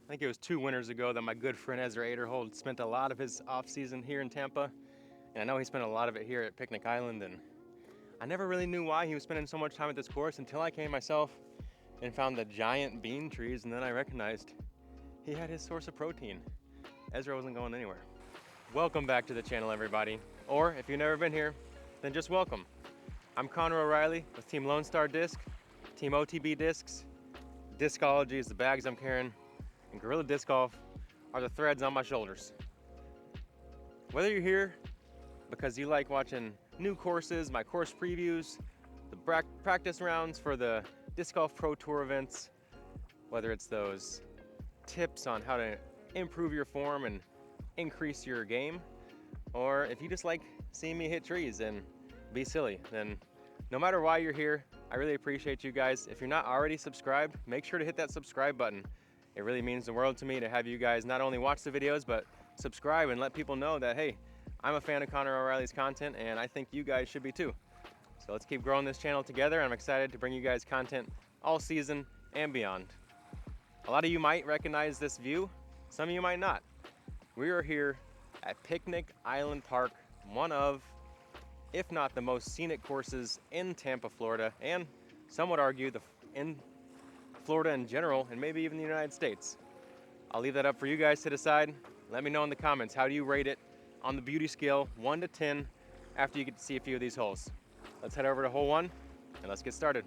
I think it was 2 winters ago that my good friend Ezra Aderhold spent a lot of his off season here in Tampa. And I know he spent a lot of it here at Picnic Island, and I never really knew why he was spending so much time at this course until I came myself and found the giant bean trees, and then I recognized he had his source of protein. Ezra wasn't going anywhere. Welcome back to the channel, everybody. Or if you've never been here, then just welcome. I'm Connor O'Reilly with Team Lone Star Disc, Team OTB Discs. Discology is the bags I'm carrying, and Gorilla Disc Golf are the threads on my shoulders. Whether you're here because you like watching new courses, my course previews, the practice rounds for the Disc Golf Pro Tour events, whether it's those tips on how to improve your form and increase your game, or if you just like seeing me hit trees and be silly, then no matter why you're here, I really appreciate you guys. If you're not already subscribed, make sure to hit that subscribe button. It really means the world to me to have you guys not only watch the videos, but subscribe and let people know that, hey, I'm a fan of Connor O'Reilly's content, and I think you guys should be too. So let's keep growing this channel together. I'm excited to bring you guys content all season and beyond. A lot of you might recognize this view, some of you might not. We are here at Picnic Island Park, one of, if not the most scenic courses in Tampa, Florida, and some would argue in Florida in general, and maybe even the United States. I'll leave that up for you guys to decide. Let me know in the comments, how do you rate it on the beauty scale, 1 to 10, after you get to see a few of these holes. Let's head over to hole 1, and let's get started.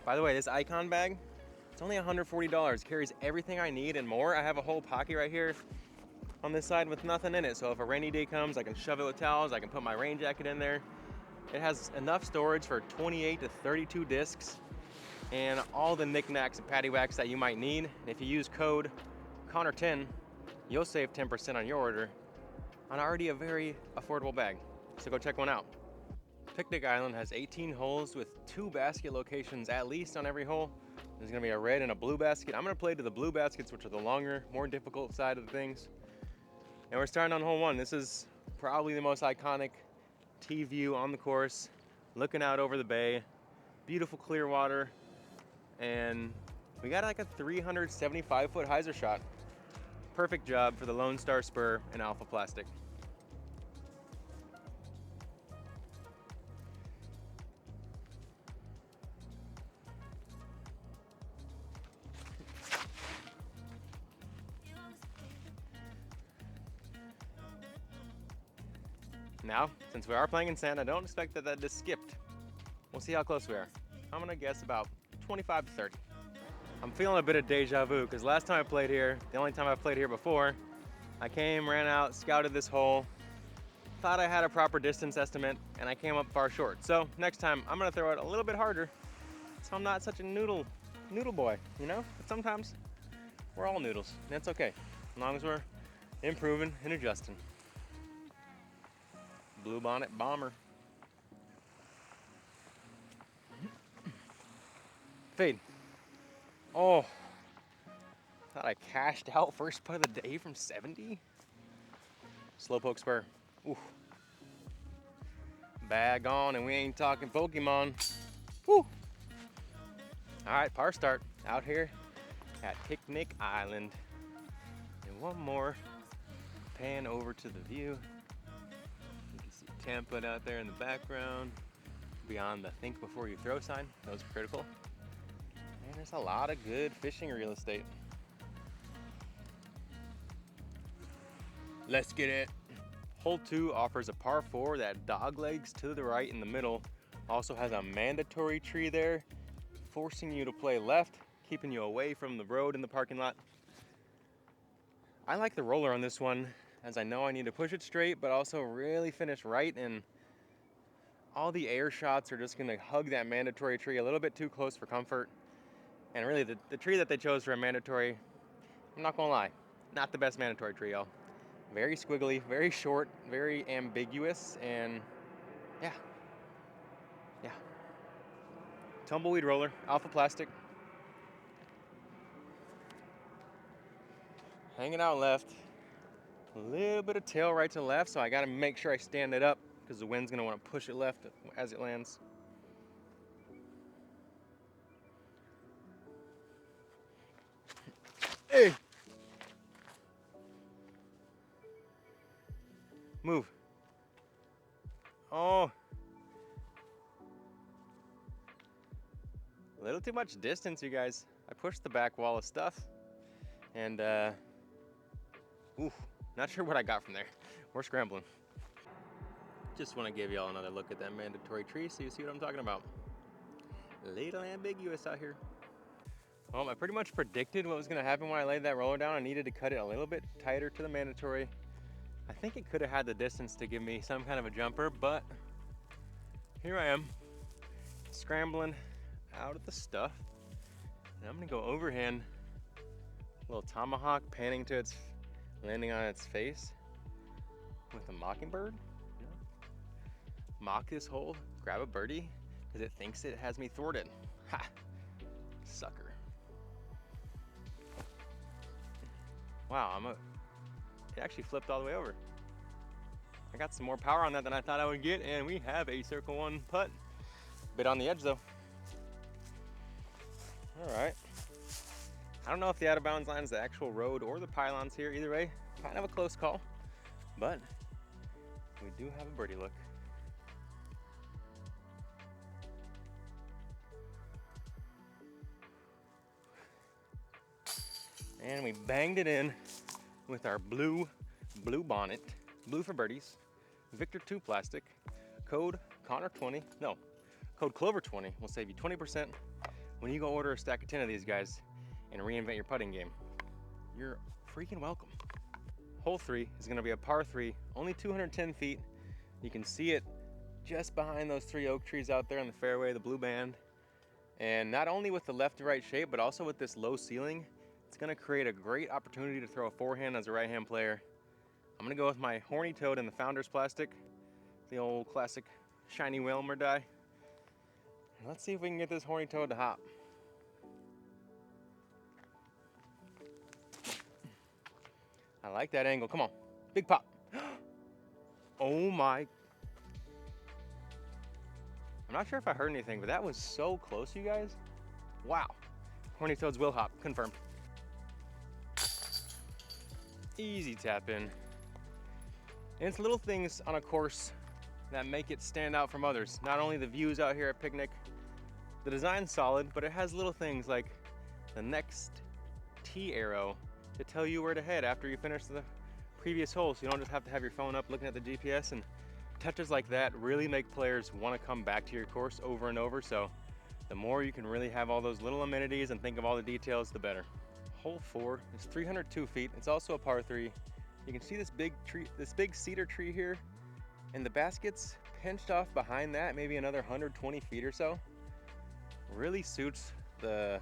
By the way, this Icon bag, it's only $140. Carries everything I need and more. I have a whole pocket right here on this side with nothing in it. So if a rainy day comes, I can shove it with towels. I can put my rain jacket in there. It has enough storage for 28 to 32 discs and all the knickknacks and paddywhacks that you might need. And if you use code Connor10, you'll save 10% on your order on already a very affordable bag. So go check one out. Picnic Island has 18 holes with 2 basket locations at least on every hole. There's gonna be a red and a blue basket. I'm gonna play to the blue baskets, which are the longer, more difficult side of things. And we're starting on hole 1. This is probably the most iconic tee view on the course, looking out over the bay, beautiful clear water, and we got like a 375-foot hyzer shot. Perfect job for the Lone Star Spur and Alpha Plastic. Now, since we are playing in sand, I don't expect that that just skipped. We'll see how close we are. I'm gonna guess about 25 to 30. I'm feeling a bit of deja vu because last time I played here, the only time I've played here before, I came, ran out, scouted this hole, thought I had a proper distance estimate, and I came up far short. So next time, I'm gonna throw it a little bit harder so I'm not such a noodle boy, you know? But sometimes we're all noodles, and that's okay, as long as we're improving and adjusting. Blue Bonnet Bomber. Fade. Oh, thought I cashed out first putt of the day from 70. Slowpoke spur. Oof. Bag on, and we ain't talking Pokemon. Woo. All right, par start out here at Picnic Island. And one more pan over to the view. You can see Tampa out there in the background. Beyond the think before you throw sign. That was critical. And there's a lot of good fishing real estate. Let's get it. Hole 2 offers a par 4 that dog legs to the right in the middle. Also has a mandatory tree there, forcing you to play left, keeping you away from the road in the parking lot. I like the roller on this one, as I know I need to push it straight, but also really finish right, and all the air shots are just gonna hug that mandatory tree a little bit too close for comfort. And really the tree that they chose for a mandatory, I'm not gonna lie, not the best mandatory tree, y'all. Very squiggly, very short, very ambiguous, and yeah. Tumbleweed roller, Alpha Plastic. Hanging out left. A little bit of tail right to left, so I gotta make sure I stand it up because the wind's gonna wanna push it left as it lands. Move. Oh. A little too much distance, you guys. I pushed the back wall of stuff. And, ooh, not sure what I got from there. We're scrambling. Just want to give y'all another look at that mandatory tree so you see what I'm talking about. A little ambiguous out here. Well, I pretty much predicted what was going to happen when I laid that roller down. I needed to cut it a little bit tighter to the mandatory. I think it could have had the distance to give me some kind of a jumper, but here I am, scrambling out of the stuff. And I'm going to go overhand, little tomahawk panning to its, landing on its face with a mockingbird. Mock this hole, grab a birdie, because it thinks it has me thwarted. Ha! Sucker. Wow, it actually flipped all the way over. I got some more power on that than I thought I would get, and we have a circle one putt. Bit on the edge though. All right. I don't know if the out of bounds line is the actual road or the pylons here. Either way, kind of a close call, but we do have a birdie look. And we banged it in with our blue bonnet, blue for birdies, Victor 2 plastic, code Connor20, no, code Clover20 will save you 20% when you go order a stack of 10 of these guys and reinvent your putting game. You're freaking welcome. Hole 3 is gonna be a par 3, only 210 feet. You can see it just behind those 3 oak trees out there on the fairway, the blue band. And not only with the left to right shape, but also with this low ceiling, it's gonna create a great opportunity to throw a forehand as a right-hand player. I'm gonna go with my horny toad in the Founders plastic, the old classic shiny Wilmer die. And let's see if we can get this horny toad to hop. I like that angle, come on, big pop. Oh my. I'm not sure if I heard anything, but that was so close, you guys. Wow, horny toads will hop, confirmed. Easy tap in. And it's little things on a course that make it stand out from others. Not only the views out here at Picnic, the design's solid, but it has little things like the next tee arrow to tell you where to head after you finish the previous hole, so you don't just have to have your phone up looking at the GPS. And touches like that really make players want to come back to your course over and over. So the more you can really have all those little amenities and think of all the details, the better. Hole 4 is 302 feet. It's also a par 3. You can see this big tree, this big cedar tree here, and the basket's pinched off behind that, maybe another 120 feet or so. Really suits the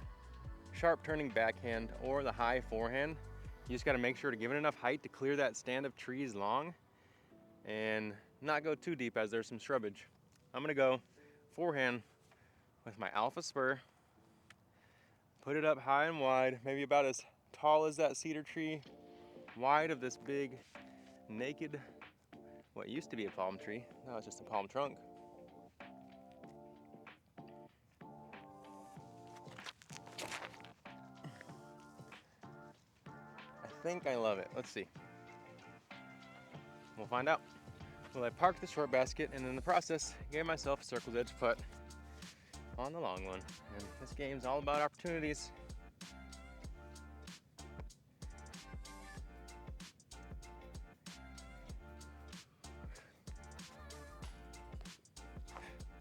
sharp turning backhand or the high forehand. You just got to make sure to give it enough height to clear that stand of trees long and not go too deep as there's some shrubbage. I'm gonna go forehand with my alpha spur. Put it up high and wide, maybe about as tall as that cedar tree, wide of this big, naked, what used to be a palm tree. Now it's just a palm trunk. I think I love it. Let's see. We'll find out. Well, I parked the short basket, and in the process, gave myself a circle's edge putt on the long one. And this game's all about opportunities.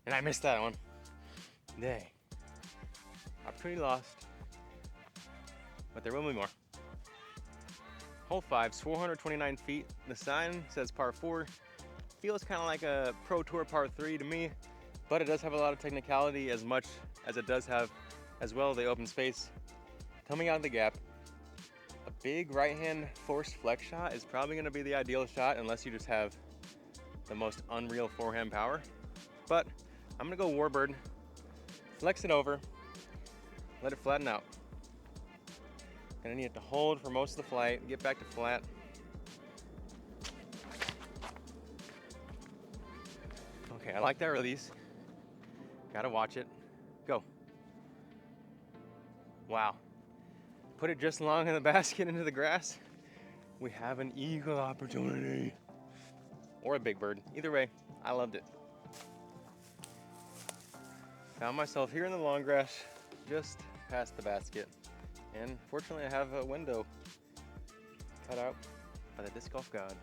And I missed that one. Dang. Opportunity lost. But there will be more. Hole 5's 429 feet. The sign says par 4. Feels kind of like a Pro Tour par 3 to me, but it does have a lot of technicality as much as it does have as well the open space. Coming out of the gap, a big right-hand forced flex shot is probably gonna be the ideal shot unless you just have the most unreal forehand power. But I'm gonna go warbird, flex it over, let it flatten out. Gonna need it to hold for most of the flight, get back to flat. Okay, I like that release. Gotta watch it. Go. Wow. Put it just long in the basket into the grass. We have an eagle opportunity. or a big bird. Either way, I loved it. Found myself here in the long grass, just past the basket. And fortunately I have a window cut out by the disc golf gods.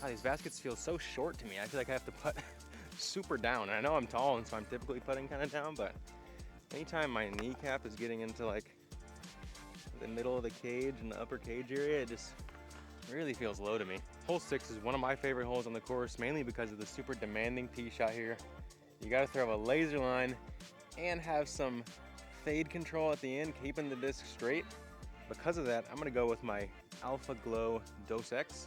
Wow, these baskets feel so short to me. I feel like I have to putt super down. And I know I'm tall, and so I'm typically putting kind of down, but anytime my kneecap is getting into like the middle of the cage and the upper cage area, it just really feels low to me. Hole 6 is one of my favorite holes on the course, mainly because of the super demanding tee shot here. You gotta throw a laser line and have some fade control at the end, keeping the disc straight. Because of that, I'm gonna go with my Alpha Glow Dos X.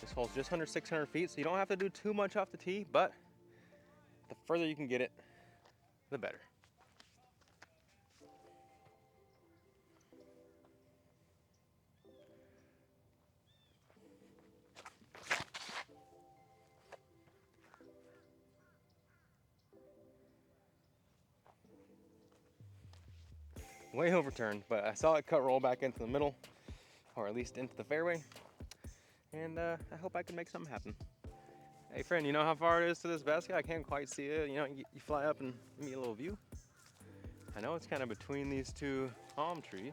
This hole's just under 600 feet, so you don't have to do too much off the tee, but the further you can get it, the better. Way overturned, but I saw it cut roll back into the middle, or at least into the fairway, and I hope I can make something happen. Hey friend, you know how far it is to this basket? I can't quite see it. You know, you fly up and give me a little view. I know it's kind of between these two palm trees,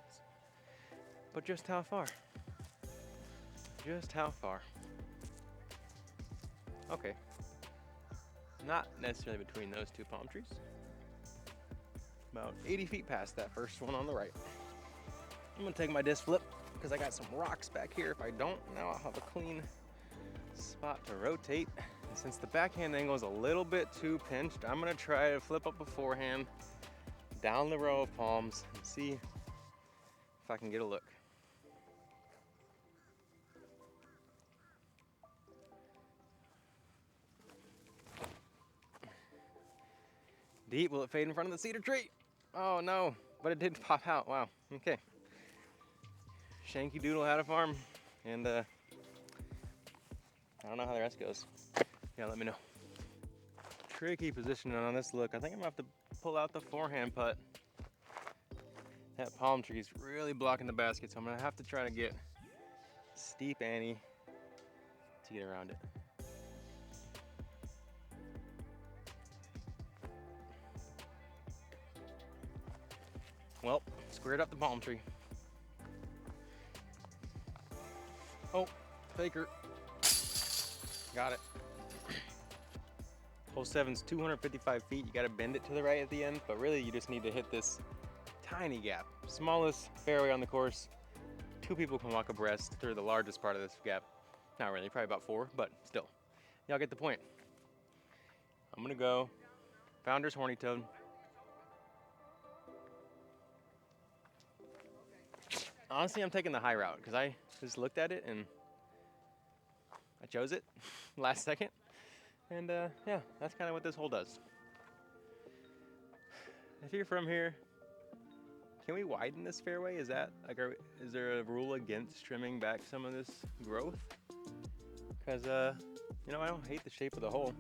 but just how far? Just how far? Okay, not necessarily between those two palm trees. About 80 feet past that first one on the right. I'm gonna take my disc flip because I got some rocks back here. If I don't, now I'll have a clean spot to rotate. And since the backhand angle is a little bit too pinched, I'm gonna try to flip up a forehand down the row of palms and see if I can get a look. Deep, will it fade in front of the cedar tree? Oh no, but it did pop out, wow, okay. Shanky Doodle had a farm, and I don't know how the rest goes. Yeah, let me know. Tricky positioning on this look. I think I'm gonna have to pull out the forehand putt. That palm tree is really blocking the basket, so I'm gonna have to try to get steep Annie to get around it. Well, squared up the palm tree. Oh, faker. Got it. Hole 7's 255 feet. You gotta bend it to the right at the end, but really you just need to hit this tiny gap. Smallest fairway on the course. 2 people can walk abreast through the largest part of this gap. Not really, probably about 4, but still. Y'all get the point. I'm gonna go Founder's Horny Toad. Honestly, I'm taking the high route because I just looked at it and I chose it last second. And yeah, that's kind of what this hole does. If you're from here, can we widen this fairway? Is that like, is there a rule against trimming back some of this growth? Because you know, I don't hate the shape of the hole,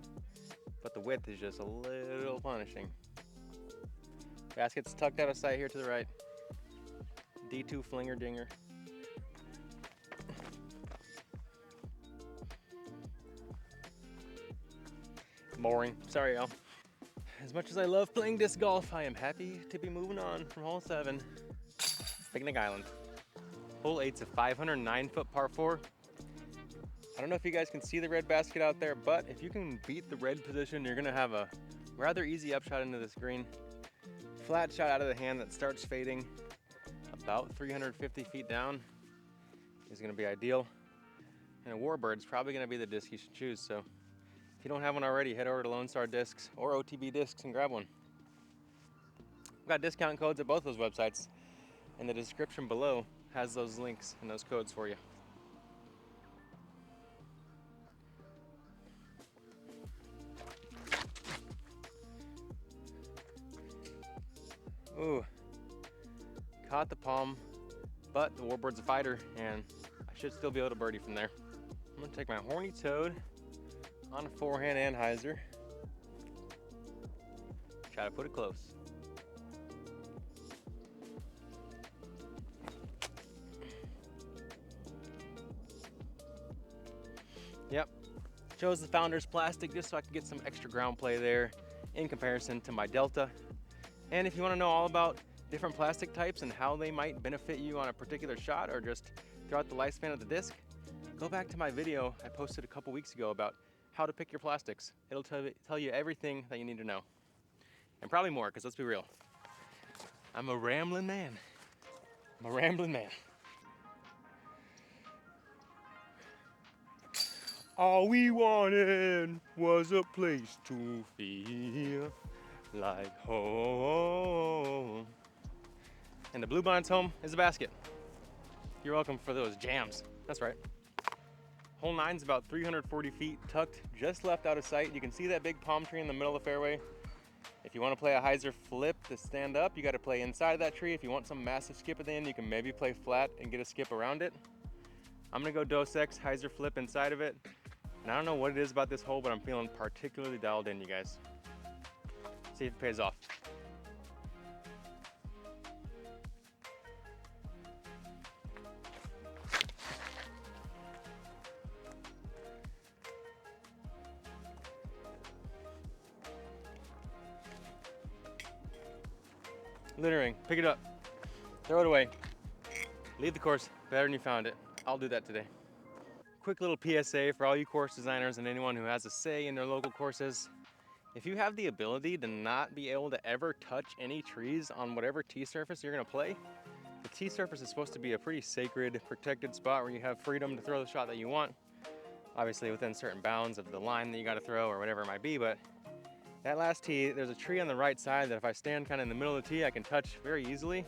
but the width is just a little punishing. Basket's tucked out of sight here to the right. D2 flinger dinger. Boring. Sorry, y'all. As much as I love playing disc golf, I am happy to be moving on from hole 7. Picnic Island. Hole 8's a 509-foot par 4. I don't know if you guys can see the red basket out there, but if you can beat the red position, you're gonna have a rather easy upshot into this green. Flat shot out of the hand that starts fading about 350 feet down is gonna be ideal. And a Warbird's probably gonna be the disc you should choose, so if you don't have one already, head over to Lone Star Discs or OTB Discs and grab one. I've got discount codes at both those websites, and the description below has those links and those codes for you. Ooh, caught the palm, but the Warbird's a fighter, and I should still be able to birdie from there. I'm gonna take my Horny Toad on a forehand and hyzer. Try to put it close. Chose the Founders plastic just so I can get some extra ground play there in comparison to my Delta. And if you want to know all about different plastic types and how they might benefit you on a particular shot or just throughout the lifespan of the disc, go back to my video I posted a couple weeks ago about how to pick your plastics. It'll tell you everything that you need to know. And probably more, because let's be real, I'm a rambling man. I'm a rambling man. All we wanted was a place to feel like home. And the Bluebond's home is a basket. You're welcome for those jams. That's right. Hole 9's about 340 feet, tucked just left out of sight. You can see that big palm tree in the middle of the fairway. If you want to play a hyzer flip to stand up, you got to play inside of that tree. If you want some massive skip at the end, you can maybe play flat and get a skip around it. I'm gonna go Dos Equis hyzer flip inside of it. And I don't know what it is about this hole, but I'm feeling particularly dialed in, you guys. See if it pays off. Littering, pick it up, throw it away, leave the course better than you found it. I'll do that today. Quick little PSA for all you course designers and anyone who has a say in their local courses. If you have the ability to not be able to ever touch any trees on whatever tee surface you're gonna play, the tee surface is supposed to be a pretty sacred, protected spot where you have freedom to throw the shot that you want. Obviously within certain bounds of the line that you gotta throw or whatever it might be, but that last tee, there's a tree on the right side that if I stand kind of in the middle of the tee, I can touch very easily.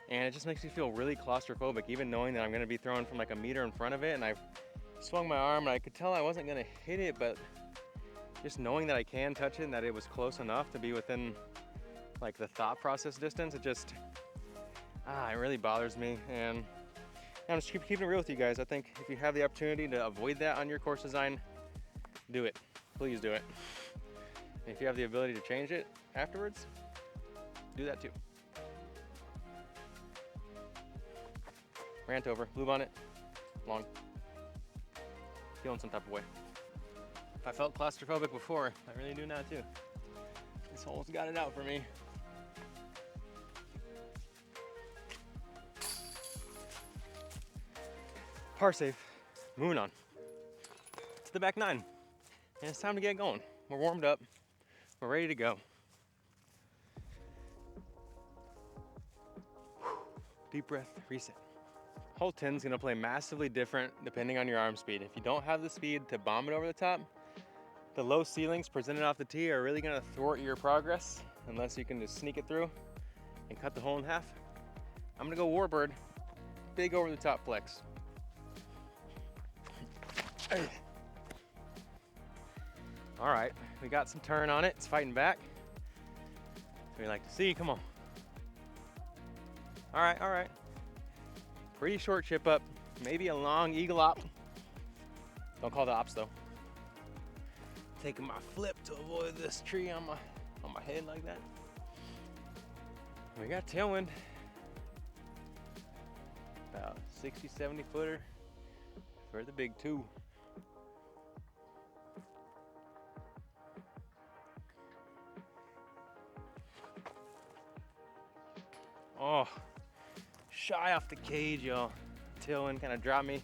And it just makes me feel really claustrophobic, even knowing that I'm gonna be throwing from like a meter in front of it. And I swung my arm and I could tell I wasn't gonna hit it, but just knowing that I can touch it and that it was close enough to be within like the thought process distance, it just, it really bothers me. And I'm just keeping it real with you guys. I think if you have the opportunity to avoid that on your course design, do it, please do it. If you have the ability to change it afterwards, do that too. Rant over, Bluebond it, long. Feeling some type of way. If I felt claustrophobic before, I really do now too. This hole's got it out for me. Par safe, moving on. To the back 9, and it's time to get going. We're warmed up. We're ready to go. Deep breath, reset. Hole 10 is gonna play massively different depending on your arm speed. If you don't have the speed to bomb it over the top, the low ceilings presented off the tee are really gonna thwart your progress unless you can just sneak it through and cut the hole in half. I'm gonna go Warbird, big over the top flex. All right, we got some turn on it. It's fighting back. We like to see, come on. All right. Pretty short chip up, maybe a long eagle op. Don't call the ops though. Taking my flip to avoid this tree on my head like that. We got tailwind. About 60, 70 footer for the big 2. Oh, shy off the cage, y'all. Tailwind kind of dropped me.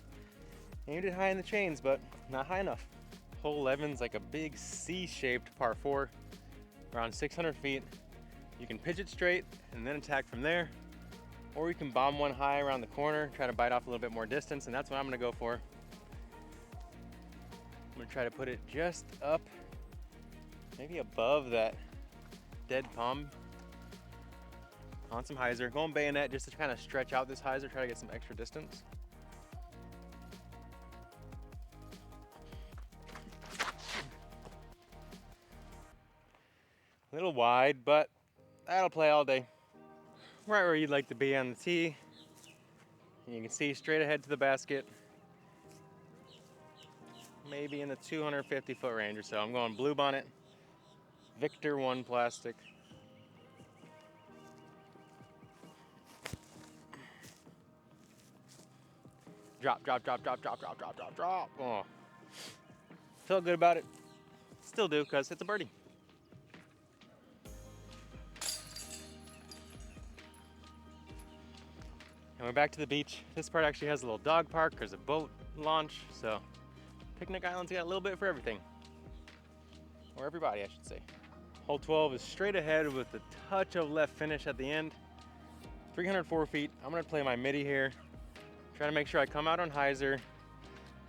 Aimed it high in the chains, but not high enough. Hole 11's like a big C-shaped par 4, around 600 feet. You can pitch it straight and then attack from there, or you can bomb one high around the corner, try to bite off a little bit more distance, and that's what I'm gonna go for. I'm gonna try to put it just up, maybe above that dead palm on some hyzer. Going bayonet just to kind of stretch out this hyzer, try to get some extra distance. A little wide, but that'll play all day. Right where you'd like to be on the tee. And you can see straight ahead to the basket. Maybe in the 250 foot range or so. I'm going Bluebond it, Victor 1 plastic. Drop. Oh. Felt good about it. Still do, because it's a birdie. And we're back to the beach. This part actually has a little dog park. There's a boat launch, so Picnic Island's got a little bit for everything. Or everybody, I should say. Hole 12 is straight ahead with a touch of left finish at the end. 304 feet. I'm gonna play my midi here. Try to make sure I come out on hyzer,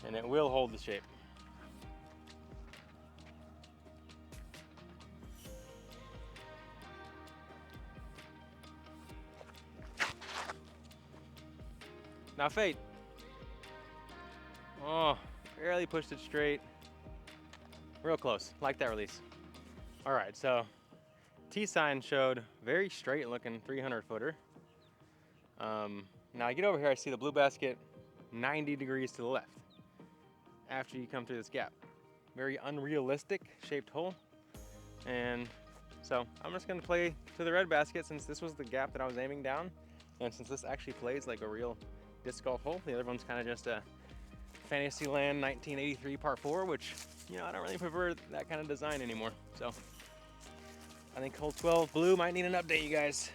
and it will hold the shape. Now fade. Oh, barely pushed it straight. Real close, like that release. All right, so T sign showed very straight looking 300 footer. Now I get over here, I see the blue basket 90 degrees to the left after you come through this gap. Very unrealistic shaped hole. And so I'm just gonna play to the red basket since this was the gap that I was aiming down. And since this actually plays like a real disc golf hole, the other one's kind of just a Fantasyland 1983 par 4, which, you know, I don't really prefer that kind of design anymore. So I think hole 12 blue might need an update, you guys.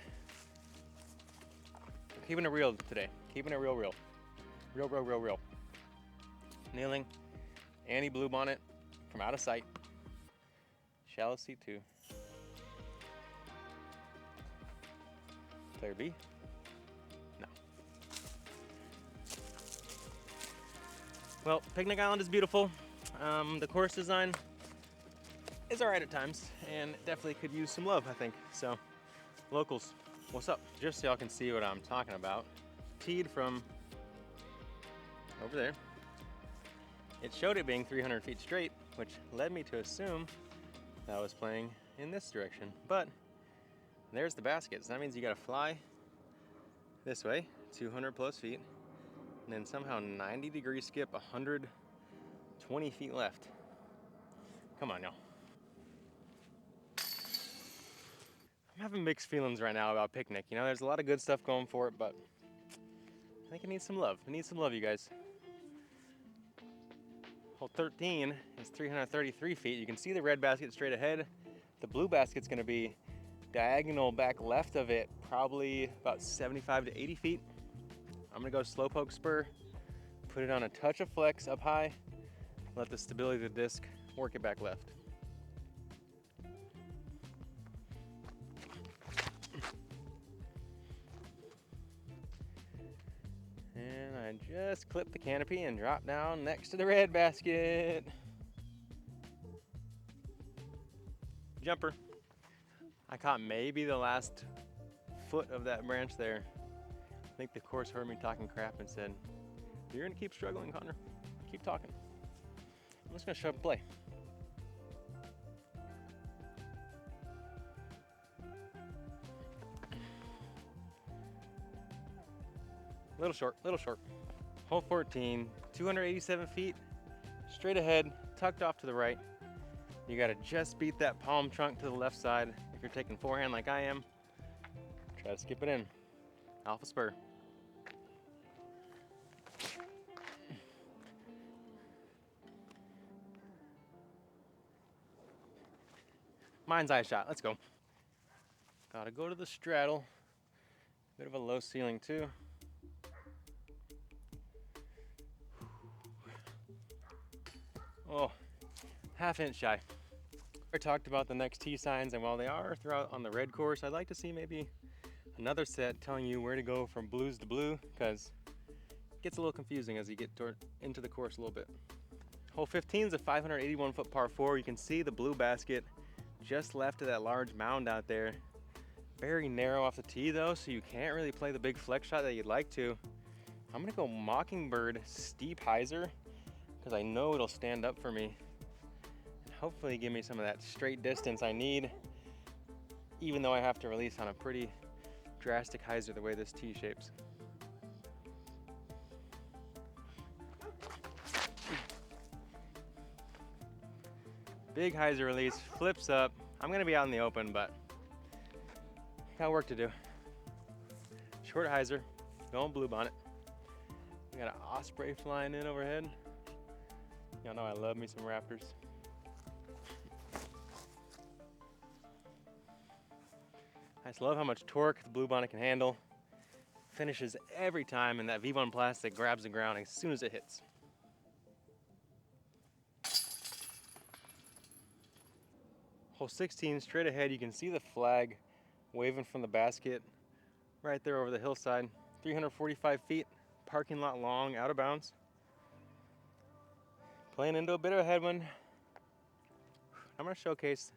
Keeping it real today. Keeping it real. Real. Kneeling. Annie blue bonnet from out of sight. Shallow C2. Player B. No. Well, Picnic Island is beautiful. The course design is alright at times, and definitely could use some love, I think. So, locals, what's up? Just so y'all can see what I'm talking about. Teed from over there. It showed it being 300 feet straight, which led me to assume that I was playing in this direction. But there's the basket, so that means you gotta fly this way, 200 plus feet, and then somehow 90 degree skip 120 feet left. Come on, y'all. I'm having mixed feelings right now about Picnic. You know, there's a lot of good stuff going for it, but I think it needs some love. It needs some love, you guys. Hole 13 is 333 feet. You can see the red basket straight ahead. The blue basket's gonna be diagonal back left of it, probably about 75 to 80 feet. I'm gonna go slowpoke spur, put it on a touch of flex up high, let the stability of the disc work it back left. And I just clip the canopy and drop down next to the red basket. Jumper. I caught maybe the last foot of that branch there. I think the course heard me talking crap and said, "You're gonna keep struggling, Connor. Keep talking." I'm just gonna shove and play. Little short. Hole 14, 287 feet, straight ahead, tucked off to the right. You gotta just beat that palm trunk to the left side. If you're taking forehand like I am, try to skip it in. Alpha spur. Mind's eye shot, let's go. Gotta go to the straddle. Bit of a low ceiling too. Oh, half-inch shy. I talked about the next tee signs, and while they are throughout on the red course, I'd like to see maybe another set telling you where to go from blues to blue, because it gets a little confusing as you get into the course a little bit. Hole 15 is a 581 foot par 4. You can see the blue basket just left of that large mound out there. Very narrow off the tee though, so you can't really play the big flex shot that you'd like to. I'm gonna go Mockingbird steep hyzer, because I know it'll stand up for me and hopefully give me some of that straight distance I need, even though I have to release on a pretty drastic hyzer the way this tee shapes. Big hyzer release, flips up. I'm gonna be out in the open, but got work to do. Short hyzer, going blue bonnet. We got an osprey flying in overhead. Y'all know I love me some Raptors. I just love how much torque the Blue Bonnet can handle. Finishes every time, and that V1 plastic grabs the ground as soon as it hits. Hole 16, straight ahead, you can see the flag waving from the basket right there over the hillside. 345 feet, parking lot long, out of bounds. Playing into a bit of a headwind. I'm going to showcase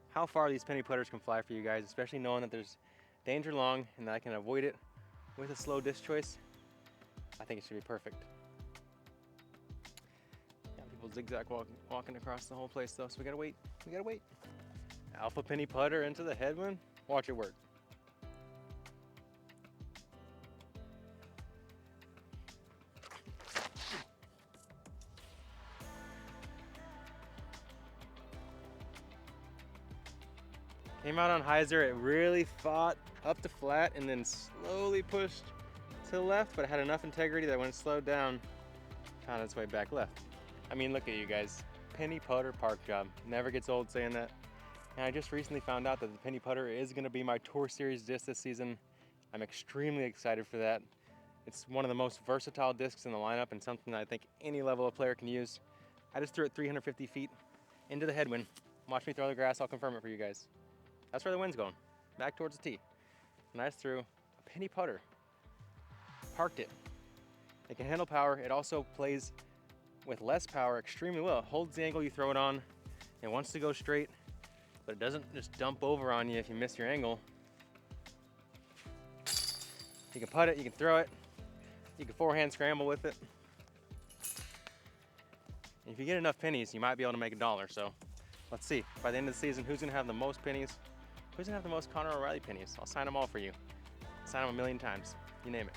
how far these penny putters can fly for you guys, especially knowing that there's danger long and that I can avoid it with a slow disc choice. I think it should be perfect. Got people zigzag walking across the whole place though, so we gotta wait. We gotta wait. Alpha penny putter into the headwind. Watch it work. Came out on hyzer, it really fought up to flat and then slowly pushed to the left, but it had enough integrity that when it slowed down, found its way back left. I mean, look at you guys. Penny putter park job. Never gets old saying that. And I just recently found out that the penny putter is gonna be my Tour Series disc this season. I'm extremely excited for that. It's one of the most versatile discs in the lineup and something that I think any level of player can use. I just threw it 350 feet into the headwind. Watch me throw the grass, I'll confirm it for you guys. That's where the wind's going, back towards the tee. And I just threw a penny putter, parked it. It can handle power. It also plays with less power extremely well. It holds the angle you throw it on. It wants to go straight, but it doesn't just dump over on you if you miss your angle. You can putt it, you can throw it, you can forehand scramble with it. And if you get enough pennies, you might be able to make $1. So let's see, by the end of the season, who's gonna have the most pennies? Who's gonna have the most Connor O'Reilly pennies? I'll sign them all for you. Sign them 1,000,000 times, you name it.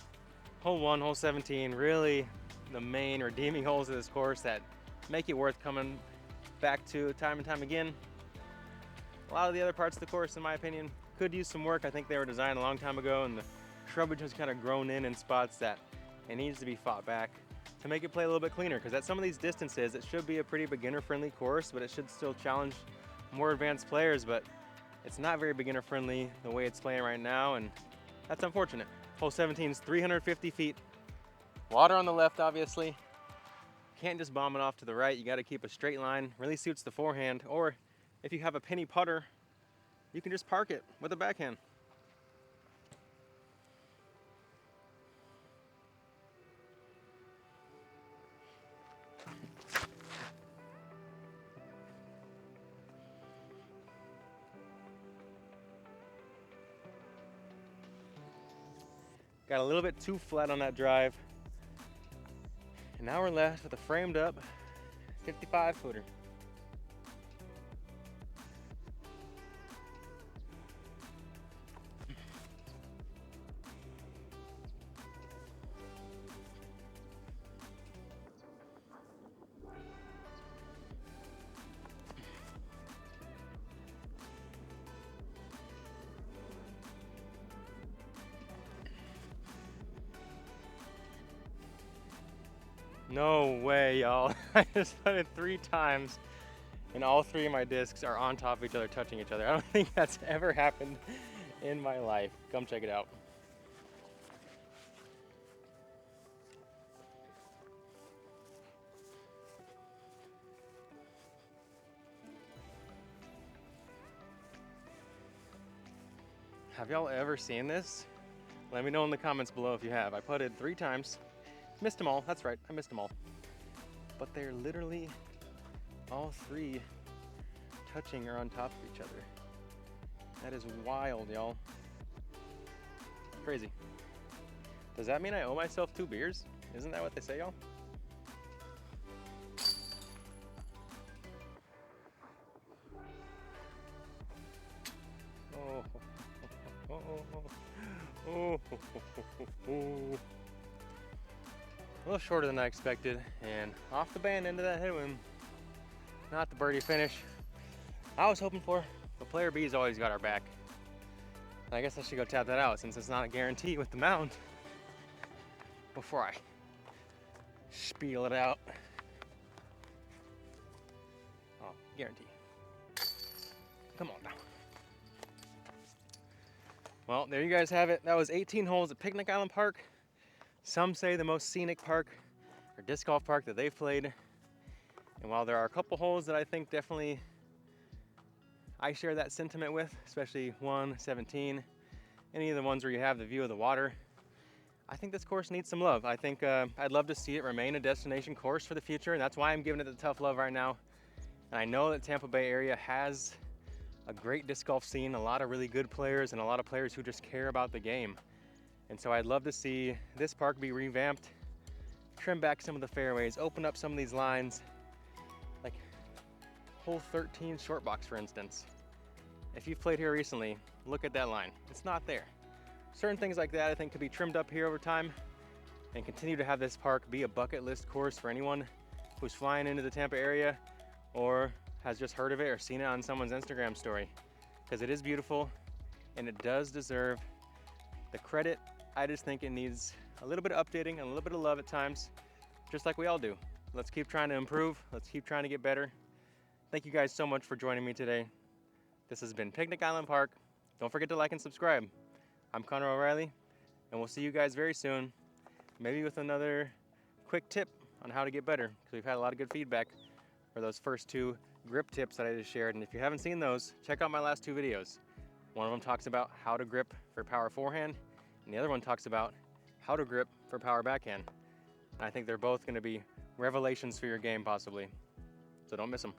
Hole 1, hole 17, really the main redeeming holes of this course that make it worth coming back to time and time again. A lot of the other parts of the course, in my opinion, could use some work. I think they were designed a long time ago and the shrubage has kind of grown in spots that it needs to be fought back to make it play a little bit cleaner, because at some of these distances, it should be a pretty beginner-friendly course, but it should still challenge more advanced players, but it's not very beginner-friendly the way it's playing right now, and that's unfortunate. Hole 17 is 350 feet. Water on the left, obviously. Can't just bomb it off to the right. You got to keep a straight line. Really suits the forehand, or if you have a penny putter, you can just park it with a backhand. Got a little bit too flat on that drive. And now we're left with a framed up 55 footer. No way, y'all. I just put it 3 times and all 3 of my discs are on top of each other, touching each other. I don't think that's ever happened in my life. Come check it out. Have y'all ever seen this? Let me know in the comments below if you have. I putted 3 times. Missed them all, that's right, I missed them all. But they're literally all 3 touching or on top of each other. That is wild, y'all. Crazy. Does that mean I owe myself 2 beers? Isn't that what they say, y'all? A little shorter than I expected, and off the band into that headwind. Not the birdie finish I was hoping for, but player B's always got our back. I guess I should go tap that out since it's not a guarantee with the mound before I spiel it out. Guarantee. Come on now. Well, there you guys have it. That was 18 holes at Picnic Island Park. Some say the most scenic park or disc golf park that they've played. And while there are a couple holes that I think definitely I share that sentiment with, especially 1, 17, any of the ones where you have the view of the water, I think this course needs some love. I think I'd love to see it remain a destination course for the future, and that's why I'm giving it the tough love right now. And I know that Tampa Bay area has a great disc golf scene, a lot of really good players, and a lot of players who just care about the game. And so I'd love to see this park be revamped, trim back some of the fairways, open up some of these lines, like hole 13 short box, for instance. If you've played here recently, look at that line. It's not there. Certain things like that I think could be trimmed up here over time and continue to have this park be a bucket list course for anyone who's flying into the Tampa area or has just heard of it or seen it on someone's Instagram story, because it is beautiful and it does deserve the credit. I just think it needs a little bit of updating and a little bit of love at times, just like we all do. Let's keep trying to improve. Let's keep trying to get better. Thank you guys so much for joining me today. This has been Picnic Island Park. Don't forget to like and subscribe. I'm Connor O'Reilly, and we'll see you guys very soon, maybe with another quick tip on how to get better, because we've had a lot of good feedback for those first 2 grip tips that I just shared. And if you haven't seen those, check out my last 2 videos. One of them talks about how to grip for power forehand, and the other one talks about how to grip for power backhand. And I think they're both going to be revelations for your game, possibly. So don't miss them.